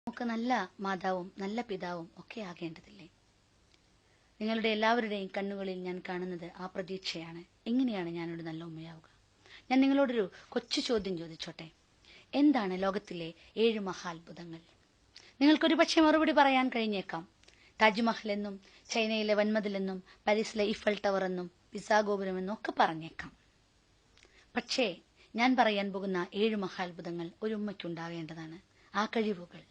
നമുക്ക് നല്ല മാതാവും നല്ല പിതാവും ഒക്കെ ആകേണ്ടതില്ലേ? നിങ്ങളുടെ എല്ലാവരുടെയും കണ്ണുകളിൽ ഞാൻ കാണുന്നത് ആ പ്രതീക്ഷയാണ്. എങ്ങനെയാണ് ഞാനൊരു നല്ല ഉമ്മയാവുക? ഞാൻ നിങ്ങളോടൊരു കൊച്ചു ചോദ്യം ചോദിച്ചോട്ടെ. എന്താണ് ലോകത്തിലെ 7 മഹാത്ഭുതങ്ങൾ? നിങ്ങൾക്കൊരു പക്ഷേ മറുപടി പറയാൻ കഴിഞ്ഞേക്കാം. താജ്മഹൽ എന്നും ചൈനയിലെ വൻമതിലെന്നും പാരീസിലെ ഈഫൽ ടവർ എന്നും പിസാ ഗോപുരമെന്നും ഒക്കെ പറഞ്ഞേക്കാം. പക്ഷേ ഞാൻ പറയാൻ പോകുന്ന 7 മഹാത്ഭുതങ്ങൾ ഒരു ഉമ്മയ്ക്കുണ്ടാകേണ്ടതാണ്. ആ കഴിവുകൾ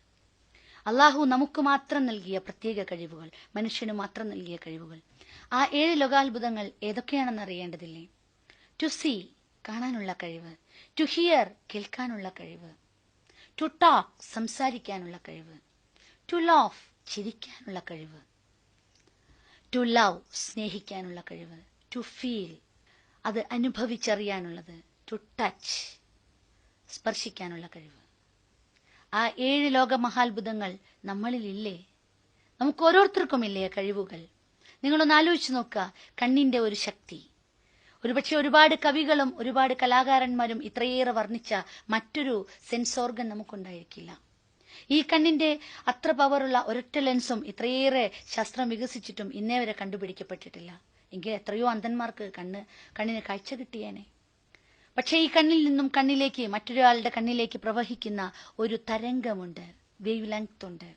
അള്ളാഹു നമുക്ക് മാത്രം നൽകിയ പ്രത്യേക കഴിവുകൾ, മനുഷ്യന് മാത്രം നൽകിയ കഴിവുകൾ. ആ 7 ലോകാത്ഭുതങ്ങൾ ഏതൊക്കെയാണെന്ന് അറിയേണ്ടതില്ലേ? ടു സീ, കാണാനുള്ള കഴിവ്. ടു ഹിയർ, കേൾക്കാനുള്ള കഴിവ്. ടു ടോക്ക്, സംസാരിക്കാനുള്ള കഴിവ്. ടു ലാഫ്, ചിരിക്കാനുള്ള കഴിവ്. ടു ലവ്, സ്നേഹിക്കാനുള്ള കഴിവ്. ടു ഫീൽ, അത് അനുഭവിച്ചറിയാനുള്ളത്. ടു ടച്ച്, സ്പർശിക്കാനുള്ള കഴിവ്. ആ 7 ലോക മഹാത്ഭുതങ്ങൾ നമ്മളിലില്ലേ? നമുക്ക് ഓരോരുത്തർക്കുമില്ലേ കഴിവുകൾ? നിങ്ങളൊന്ന് ആലോചിച്ച് നോക്കുക. കണ്ണിന്റെ ഒരു ശക്തി. ഒരുപക്ഷെ ഒരുപാട് കവികളും ഒരുപാട് കലാകാരന്മാരും ഇത്രയേറെ വർണ്ണിച്ച മറ്റൊരു സെൻസ് ഓർഗൻ നമുക്കുണ്ടായിരിക്കില്ല. ഈ കണ്ണിന്റെ അത്ര പവറുള്ള ഒരൊറ്റ ലെൻസും ഇത്രയേറെ ശാസ്ത്രം വികസിച്ചിട്ടും ഇന്നേ വരെ കണ്ടുപിടിക്കപ്പെട്ടിട്ടില്ല. എങ്കിൽ എത്രയോ അന്ധന്മാർക്ക് കണ്ണിന് കാഴ്ച കിട്ടിയേനെ. പക്ഷേ ഈ കണ്ണിൽ നിന്നും കണ്ണിലേക്ക്, മറ്റൊരാളുടെ കണ്ണിലേക്ക് പ്രവഹിക്കുന്ന ഒരു തരംഗമുണ്ട്, വേവ് ലെങ്ത് ഉണ്ട്.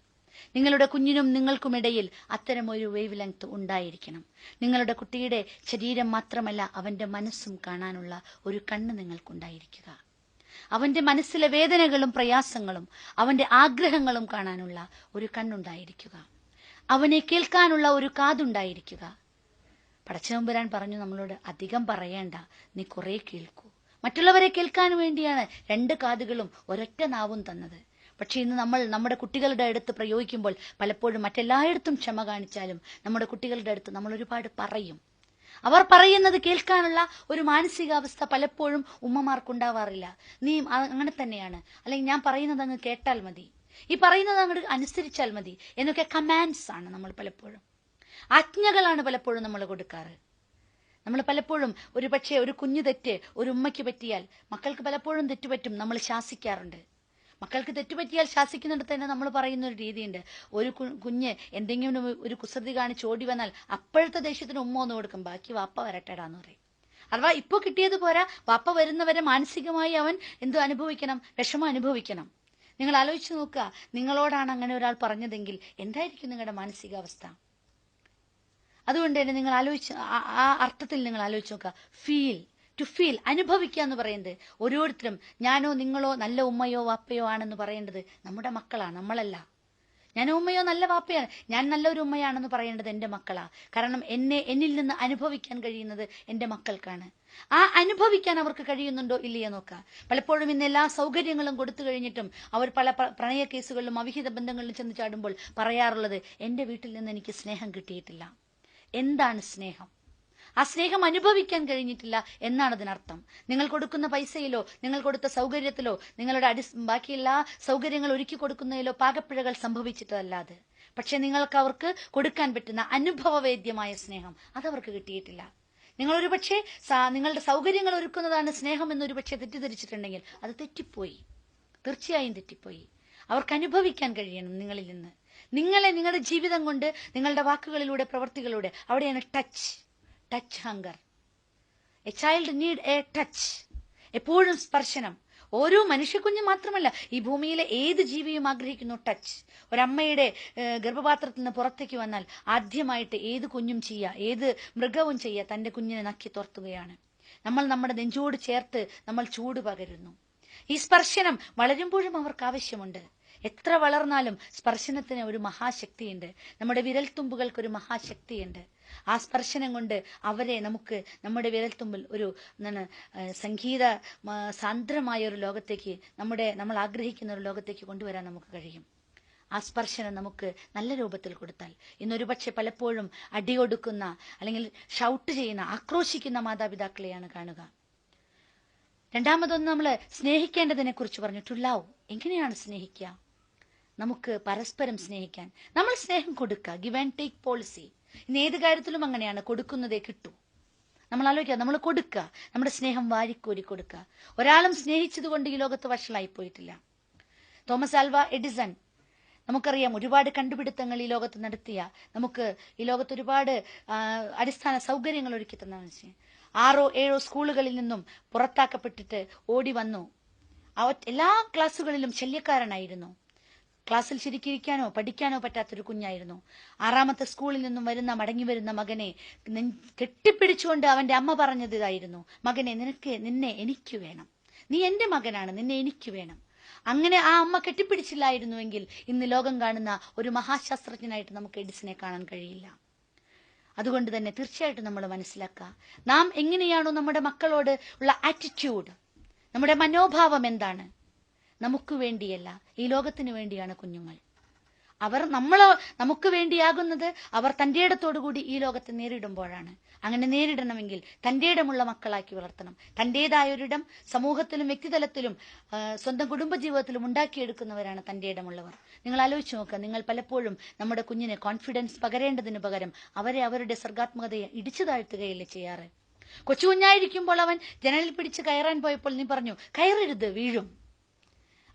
നിങ്ങളുടെ കുഞ്ഞിനും നിങ്ങൾക്കുമിടയിൽ അത്തരം ഒരു വേവ് ലെങ്ത് ഉണ്ടായിരിക്കണം. നിങ്ങളുടെ കുട്ടിയുടെ ശരീരം മാത്രമല്ല, അവന്റെ മനസ്സും കാണാനുള്ള ഒരു കണ്ണ് നിങ്ങൾക്കുണ്ടായിരിക്കുക. അവന്റെ മനസ്സിലെ വേദനകളും പ്രയാസങ്ങളും അവന്റെ ആഗ്രഹങ്ങളും കാണാനുള്ള ഒരു കണ്ണുണ്ടായിരിക്കുക. അവനെ കേൾക്കാനുള്ള ഒരു കാതുണ്ടായിരിക്കുക. പടച്ചതമ്പുരാൻ പറഞ്ഞു നമ്മളോട്, അധികം പറയേണ്ട, നീ കുറെ കേൾക്കൂ. മറ്റുള്ളവരെ കേൾക്കാൻ വേണ്ടിയാണ് 2 കാതുകളും ഒരൊറ്റ നാവും തന്നത്. പക്ഷെ ഇന്ന് നമ്മൾ നമ്മുടെ കുട്ടികളുടെ അടുത്ത് പ്രയോഗിക്കുമ്പോൾ പലപ്പോഴും മറ്റെല്ലായിടത്തും ക്ഷമ കാണിച്ചാലും നമ്മുടെ കുട്ടികളുടെ അടുത്ത് നമ്മൾ ഒരുപാട് പറയും. അവർ പറയുന്നത് കേൾക്കാനുള്ള ഒരു മാനസികാവസ്ഥ പലപ്പോഴും ഉമ്മമാർക്കുണ്ടാവാറില്ല. നീ അങ്ങനെ തന്നെയാണ്, അല്ലെങ്കിൽ ഞാൻ പറയുന്നത് അങ്ങ് കേട്ടാൽ മതി, ഈ പറയുന്നത് അങ്ങോട്ട് അനുസരിച്ചാൽ മതി എന്നൊക്കെ കമാൻഡ്സ് ആണ് നമ്മൾ പലപ്പോഴും, ആജ്ഞകളാണ് പലപ്പോഴും നമ്മൾ കൊടുക്കാറ്. നമ്മൾ പലപ്പോഴും ഒരു കുഞ്ഞു തെറ്റ് ഒരു ഉമ്മയ്ക്ക് പറ്റിയാൽ, മക്കൾക്ക് പലപ്പോഴും തെറ്റുപറ്റും, നമ്മൾ ശാസിക്കാറുണ്ട്. മക്കൾക്ക് തെറ്റുപറ്റിയാൽ ശാസിക്കുന്നിടത്ത് തന്നെ നമ്മൾ പറയുന്ന ഒരു രീതിയുണ്ട്. ഒരു കുഞ്ഞ് എന്തെങ്കിലും ഒരു കുസൃതി കാണിച്ച് ഓടി വന്നാൽ അപ്പോഴത്തെ ദേഷ്യത്തിന് ഉമ്മ ഒന്ന് കൊടുക്കും, ബാക്കി വാപ്പ വരട്ടെടാന്ന് പറയും. അഥവാ ഇപ്പൊ കിട്ടിയത് പോരാ, വാപ്പ വരുന്നവരെ മാനസികമായി അവൻ എന്തോ അനുഭവിക്കണം, വിഷമം അനുഭവിക്കണം. നിങ്ങൾ ആലോചിച്ച് നോക്കുക, നിങ്ങളോടാണ് അങ്ങനെ ഒരാൾ പറഞ്ഞതെങ്കിൽ എന്തായിരിക്കും നിങ്ങളുടെ മാനസികാവസ്ഥ? അതുകൊണ്ട് തന്നെ നിങ്ങൾ ആ അർത്ഥത്തിൽ നിങ്ങൾ ആലോചിച്ച് നോക്കുക. ഫീൽ, ടു ഫീൽ, അനുഭവിക്കുക എന്ന് പറയുന്നത് ഓരോരുത്തരും, ഞാനോ നിങ്ങളോ നല്ല ഉമ്മയോ വാപ്പയോ ആണെന്ന് പറയേണ്ടത് നമ്മുടെ മക്കളാണ്, നമ്മളല്ല. ഞാൻ ഉമ്മയോ നല്ല വാപ്പയാണ്, ഞാൻ നല്ലൊരു ഉമ്മയാണെന്ന് പറയേണ്ടത് എൻ്റെ മക്കളാ. കാരണം എന്നിൽ നിന്ന് അനുഭവിക്കാൻ കഴിയുന്നത് എൻ്റെ മക്കൾക്കാണ്. ആ അനുഭവിക്കാൻ അവർക്ക് കഴിയുന്നുണ്ടോ ഇല്ലയോ നോക്കുക. പലപ്പോഴും ഇന്ന് എല്ലാ സൗകര്യങ്ങളും കൊടുത്തു കഴിഞ്ഞിട്ടും അവർ പല പ്രണയ കേസുകളിലും അവിഹിത ബന്ധങ്ങളിലും ചെന്ന് ചാടുമ്പോൾ പറയാറുള്ളത്, എൻ്റെ വീട്ടിൽ നിന്ന് എനിക്ക് സ്നേഹം കിട്ടിയിട്ടില്ല. എന്താണ് സ്നേഹം? ആ സ്നേഹം അനുഭവിക്കാൻ കഴിഞ്ഞിട്ടില്ല എന്നാണ് അതിനർത്ഥം. നിങ്ങൾ കൊടുക്കുന്ന പൈസയിലോ നിങ്ങൾ കൊടുത്ത സൗകര്യത്തിലോ നിങ്ങളുടെ ബാക്കി എല്ലാ സൗകര്യങ്ങൾ ഒരുക്കി കൊടുക്കുന്നതിലോ പാകപ്പിഴകൾ സംഭവിച്ചിട്ടല്ലാതെ, പക്ഷെ നിങ്ങൾക്ക് അവർക്ക് കൊടുക്കാൻ പറ്റുന്ന അനുഭവവേദ്യമായ സ്നേഹം അതവർക്ക് കിട്ടിയിട്ടില്ല. നിങ്ങൾ ഒരുപക്ഷെ നിങ്ങളുടെ സൗകര്യങ്ങൾ ഒരുക്കുന്നതാണ് സ്നേഹം എന്നൊരു പക്ഷെ തെറ്റിദ്ധരിച്ചിട്ടുണ്ടെങ്കിൽ അത് തെറ്റിപ്പോയി, തീർച്ചയായും തെറ്റിപ്പോയി. അവർക്ക് അനുഭവിക്കാൻ കഴിയണം നിങ്ങളിൽ നിന്ന്. നിങ്ങളുടെ ജീവിതം കൊണ്ട്, നിങ്ങളുടെ വാക്കുകളിലൂടെ, പ്രവൃത്തികളിലൂടെ. അവിടെയാണ് touch hunger. A child need A touch, എപ്പോഴും സ്പർശനം. ഓരോ മനുഷ്യക്കുഞ്ഞു മാത്രമല്ല, ഈ ഭൂമിയിലെ ഏത് ജീവിയും ആഗ്രഹിക്കുന്നു ടച്ച്. ഒരമ്മയുടെ ഗർഭപാത്രത്തിൽ നിന്ന് പുറത്തേക്ക് വന്നാൽ ആദ്യമായിട്ട് ഏത് കുഞ്ഞും ചെയ്യുക, ഏത് മൃഗവും ചെയ്യുക, തന്റെ കുഞ്ഞിനെ നക്കി തുറത്തുകയാണ്. നമ്മൾ നമ്മുടെ നെഞ്ചോട് ചേർത്ത് നമ്മൾ ചൂട് പകരുന്നു. ഈ സ്പർശനം വളരുമ്പോഴും അവർക്ക് ആവശ്യമുണ്ട്. എത്ര വളർന്നാലും സ്പർശനത്തിന് ഒരു മഹാശക്തിയുണ്ട്. നമ്മുടെ വിരൽത്തുമ്പുകൾക്ക് ഒരു മഹാശക്തിയുണ്ട്. ആ സ്പർശനം കൊണ്ട് അവരെ നമുക്ക് നമ്മുടെ വിരൽത്തുമ്പിൽ ഒരു സംഗീത സാന്ദ്രമായ ഒരു ലോകത്തേക്ക്, നമ്മൾ ആഗ്രഹിക്കുന്ന ഒരു ലോകത്തേക്ക് കൊണ്ടുവരാൻ നമുക്ക് കഴിയും. ആ സ്പർശനം നമുക്ക് നല്ല രൂപത്തിൽ കൊടുത്താൽ. ഇന്നൊരു പക്ഷെ പലപ്പോഴും അടികൊടുക്കുന്ന, അല്ലെങ്കിൽ ഷൗട്ട് ചെയ്യുന്ന, ആക്രോശിക്കുന്ന മാതാപിതാക്കളെയാണ് കാണുക. രണ്ടാമതൊന്ന്, നമ്മൾ സ്നേഹിക്കേണ്ടതിനെ കുറിച്ച് പറഞ്ഞു. ടു ലവ്, എങ്ങനെയാണ് സ്നേഹിക്കുക? നമുക്ക് പരസ്പരം സ്നേഹിക്കാൻ നമ്മൾ സ്നേഹം കൊടുക്കുക. Give and take policy. ഇന്ന് ഏത് കാര്യത്തിലും അങ്ങനെയാണ്, കൊടുക്കുന്നതേ കിട്ടൂ. നമ്മൾ ആലോചിക്കുക, നമ്മൾ കൊടുക്കുക, നമ്മുടെ സ്നേഹം വാരിക്കോരി കൊടുക്കുക. ഒരാളും സ്നേഹിച്ചത് കൊണ്ട് ഈ ലോകത്ത് വഷളായി പോയിട്ടില്ല. തോമസ് ആൽവ എഡിസൺ നമുക്കറിയാം ഒരുപാട് കണ്ടുപിടുത്തങ്ങൾ ഈ ലോകത്ത് നടത്തിയ, നമുക്ക് ഈ ലോകത്ത് ഒരുപാട് അടിസ്ഥാന സൗകര്യങ്ങൾ ഒരുക്കി തന്ന മനുഷ്യൻ 6 7 സ്കൂളുകളിൽ നിന്നും പുറത്താക്കപ്പെട്ടിട്ട് ഓടി വന്നു. എല്ലാ ക്ലാസ്സുകളിലും ശല്യക്കാരനായിരുന്നു. ക്ലാസ്സിൽ ശരിക്കിരിക്കാനോ പഠിക്കാനോ പറ്റാത്തൊരു കുഞ്ഞായിരുന്നു. 6ാമത്തെ സ്കൂളിൽ നിന്നും മടങ്ങി വരുന്ന മകനെ കെട്ടിപ്പിടിച്ചുകൊണ്ട് അവന്റെ അമ്മ പറഞ്ഞത് ഇതായിരുന്നു: മകനെ, നിന്നെ എനിക്ക് വേണം, നീ എന്റെ മകനാണ്, നിന്നെ എനിക്ക് വേണം. അങ്ങനെ ആ അമ്മ കെട്ടിപ്പിടിച്ചില്ലായിരുന്നുവെങ്കിൽ ഇന്ന് ലോകം കാണുന്ന ഒരു മഹാശാസ്ത്രജ്ഞനായിട്ട് നമുക്ക് എഡിസനെ കാണാൻ കഴിയില്ല. അതുകൊണ്ട് തന്നെ തീർച്ചയായിട്ടും നമ്മൾ മനസ്സിലാക്കുക, നാം എങ്ങനെയാണോ നമ്മുടെ മക്കളോട് ഉള്ള ആറ്റിറ്റ്യൂഡ്, നമ്മുടെ മനോഭാവം എന്താണ്? നമുക്ക് വേണ്ടിയല്ല, ഈ ലോകത്തിന് വേണ്ടിയാണ് കുഞ്ഞുങ്ങൾ. അവർ നമുക്ക് വേണ്ടിയാകുന്നത് അവർ തന്റെ ഇടത്തോടുകൂടി ഈ ലോകത്തെ നേരിടുമ്പോഴാണ്. അങ്ങനെ നേരിടണമെങ്കിൽ തന്റെ ഇടമുള്ള മക്കളാക്കി വളർത്തണം. തന്റേതായ ഒരിടം സമൂഹത്തിലും വ്യക്തിതലത്തിലും സ്വന്തം കുടുംബജീവിതത്തിലും ഉണ്ടാക്കിയെടുക്കുന്നവരാണ് തന്റെ ഇടമുള്ളവർ. നിങ്ങൾ ആലോചിച്ച് നോക്കുക, നിങ്ങൾ പലപ്പോഴും നമ്മുടെ കുഞ്ഞിന് കോൺഫിഡൻസ് പകരേണ്ടതിന് പകരം അവരെ അവരുടെ സർഗാത്മകതയെ ഇടിച്ചു താഴ്ത്തുകയല്ലേ ചെയ്യാറ്? കൊച്ചുകുഞ്ഞായിരിക്കുമ്പോൾ അവൻ ജനലിൽ പിടിച്ച് കയറാൻ പോയപ്പോൾ നീ പറഞ്ഞു, കയറരുത്, വീഴും.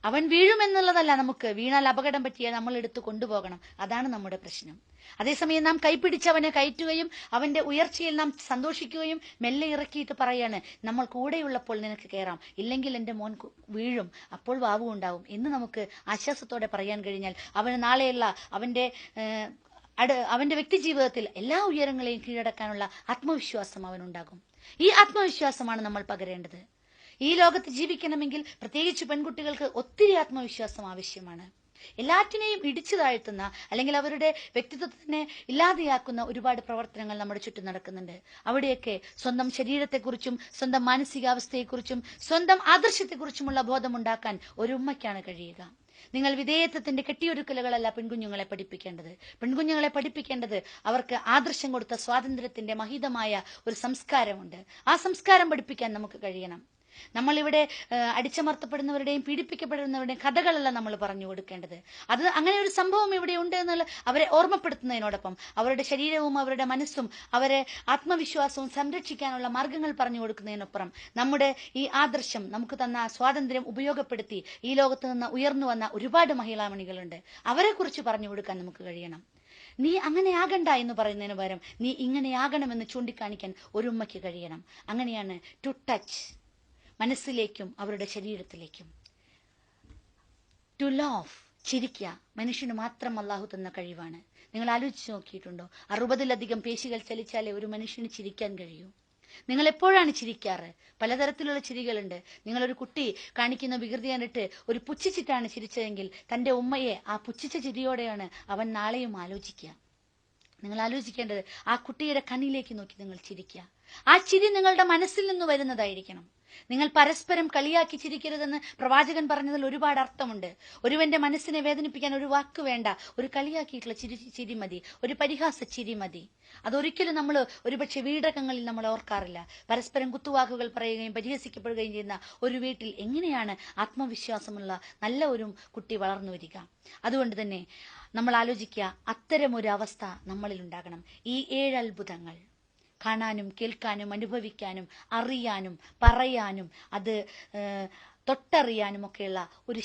അവൻ വീഴുമെന്നുള്ളതല്ല, നമുക്ക് വീണാൽ അപകടം പറ്റിയാൽ നമ്മൾ എടുത്ത് കൊണ്ടുപോകണം. അതാണ് നമ്മുടെ പ്രശ്നം. അതേസമയം നാം കൈപിടിച്ച് അവനെ കയറ്റുകയും അവന്റെ ഉയർച്ചയിൽ നാം സന്തോഷിക്കുകയും മെല്ലെ ഇറക്കിയിട്ട് പറയാണ്, നമ്മൾ കൂടെയുള്ളപ്പോൾ നിനക്ക് കയറാം, ഇല്ലെങ്കിൽ എന്റെ മോൻ വീഴും, അപ്പോൾ വാവു ഉണ്ടാവും എന്ന് നമുക്ക് ആശ്വാസത്തോടെ പറയാൻ കഴിഞ്ഞാൽ അവന് നാളെയുള്ള അവന്റെ വ്യക്തി ജീവിതത്തിൽ എല്ലാ ഉയരങ്ങളെയും കീഴടക്കാനുള്ള ആത്മവിശ്വാസം അവനുണ്ടാകും. ഈ ആത്മവിശ്വാസമാണ് നമ്മൾ പകരേണ്ടത്. ഈ ലോകത്ത് ജീവിക്കണമെങ്കിൽ പ്രത്യേകിച്ച് പെൺകുട്ടികൾക്ക് ഒത്തിരി ആത്മവിശ്വാസം ആവശ്യമാണ്. എല്ലാറ്റിനെയും ഇടിച്ചു താഴ്ത്തുന്ന, അല്ലെങ്കിൽ അവരുടെ വ്യക്തിത്വത്തിനെ ഇല്ലാതെയാക്കുന്ന ഒരുപാട് പ്രവർത്തനങ്ങൾ നമ്മുടെ ചുറ്റും നടക്കുന്നുണ്ട്. അവിടെയൊക്കെ സ്വന്തം ശരീരത്തെക്കുറിച്ചും സ്വന്തം മാനസികാവസ്ഥയെക്കുറിച്ചും സ്വന്തം ആദർശത്തെക്കുറിച്ചുമുള്ള ബോധമുണ്ടാക്കാൻ ഒരു ഉമ്മയ്ക്കാണ് കഴിയുക. നിങ്ങൾ വിധേയത്വത്തിന്റെ കെട്ടിയൊരുക്കലുകളല്ല പെൺകുഞ്ഞുങ്ങളെ പഠിപ്പിക്കേണ്ടത്. പെൺകുഞ്ഞുങ്ങളെ പഠിപ്പിക്കേണ്ടത് അവർക്ക് ആദർശം കൊടുത്ത സ്വാതന്ത്ര്യത്തിന്റെ മഹിതമായ ഒരു സംസ്കാരമുണ്ട്. ആ സംസ്കാരം പഠിപ്പിക്കാൻ നമുക്ക് കഴിയണം. നമ്മളിവിടെ അടിച്ചമർത്തപ്പെടുന്നവരുടെയും പീഡിപ്പിക്കപ്പെടുന്നവരുടെയും കഥകളല്ല നമ്മൾ പറഞ്ഞു കൊടുക്കേണ്ടത്. അത് അങ്ങനെ ഒരു സംഭവം ഇവിടെ ഉണ്ട് എന്നുള്ള അവരെ ഓർമ്മപ്പെടുത്തുന്നതിനോടൊപ്പം അവരുടെ ശരീരവും അവരുടെ മനസ്സും അവരെ ആത്മവിശ്വാസവും സംരക്ഷിക്കാനുള്ള മാർഗങ്ങൾ പറഞ്ഞു കൊടുക്കുന്നതിനൊപ്പം നമ്മുടെ ഈ ആദർശം നമുക്ക് തന്ന സ്വാതന്ത്ര്യം ഉപയോഗപ്പെടുത്തി ഈ ലോകത്ത് നിന്ന് ഉയർന്നു വന്ന ഒരുപാട് മഹിളാമണികളുണ്ട്. അവരെ കുറിച്ച് പറഞ്ഞു കൊടുക്കാൻ നമുക്ക് കഴിയണം. നീ അങ്ങനെയാകണ്ട എന്ന് പറയുന്നതിന് പകരം നീ ഇങ്ങനെയാകണമെന്ന് ചൂണ്ടിക്കാണിക്കാൻ ഒരു ഉമ്മയ്ക്ക് കഴിയണം. അങ്ങനെയാണ് ടു ടച്ച്, മനസ്സിലേക്കും അവരുടെ ശരീരത്തിലേക്കും. ടു ലാഫ്, ചിരിക്കുക മനുഷ്യന് മാത്രം അല്ലാഹു തന്ന കഴിവാണ്. നിങ്ങൾ ആലോചിച്ച് നോക്കിയിട്ടുണ്ടോ? 60-ലധികം പേശികൾ ചലിച്ചാലേ ഒരു മനുഷ്യന് ചിരിക്കാൻ കഴിയൂ. നിങ്ങൾ എപ്പോഴാണ് ചിരിക്കാറ്? പലതരത്തിലുള്ള ചിരികളുണ്ട്. നിങ്ങളൊരു കുട്ടി കാണിക്കുന്ന വികൃതി കണ്ടിട്ട് ഒരു പുച്ഛിച്ചിട്ടാണ് ചിരിച്ചതെങ്കിൽ തന്റെ ഉമ്മയെ ആ പുച്ഛിച്ച ചിരിയോടെയാണ് അവൻ നാളെയും ആലോചിക്കുക. നിങ്ങൾ ആലോചിക്കേണ്ടത് ആ കുട്ടിയുടെ കണ്ണിലേക്ക് നോക്കി നിങ്ങൾ ചിരിക്കുക. ആ ചിരി നിങ്ങളുടെ മനസ്സിൽ നിന്ന് വരുന്നതായിരിക്കണം. നിങ്ങൾ പരസ്പരം കളിയാക്കി ചിരിക്കരുതെന്ന് പ്രവാചകൻ പറഞ്ഞതിൽ ഒരുപാട് അർത്ഥമുണ്ട്. ഒരുവന്റെ മനസ്സിനെ വേദനിപ്പിക്കാൻ ഒരു വാക്ക് വേണ്ട, ഒരു കളിയാക്കിയിട്ടുള്ള ചിരി മതി, ഒരു പരിഹാസ ചിരി മതി. അതൊരിക്കലും നമ്മൾ ഒരുപക്ഷെ വീടകങ്ങളിൽ നമ്മൾ ഓർക്കാറില്ല. പരസ്പരം കുത്തുവാക്കുകൾ പറയുകയും പരിഹസിക്കപ്പെടുകയും ചെയ്യുന്ന ഒരു വീട്ടിൽ എങ്ങനെയാണ് ആത്മവിശ്വാസമുള്ള നല്ല ഒരു കുട്ടി വളർന്നു വരിക? അതുകൊണ്ട് തന്നെ നമ്മൾ ആലോചിക്കുക, അത്തരമൊരു അവസ്ഥ നമ്മളിൽ ഉണ്ടാകണം. ഈ 7 അത്ഭുതങ്ങൾ കാണാനും കേൾക്കാനും അനുഭവിക്കാനും അറിയാനും പറയാനും അത് തൊട്ടറിയാനും ഒക്കെയുള്ള ഒരു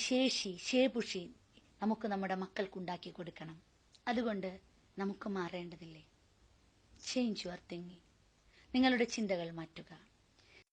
ശേപുഷി നമുക്ക് നമ്മുടെ മക്കൾക്കുണ്ടാക്കി കൊടുക്കണം. അതുകൊണ്ട് നമുക്ക് മാറേണ്ടതില്ലേ? Change your thinking. നിങ്ങളുടെ ചിന്തകൾ മാറ്റുക.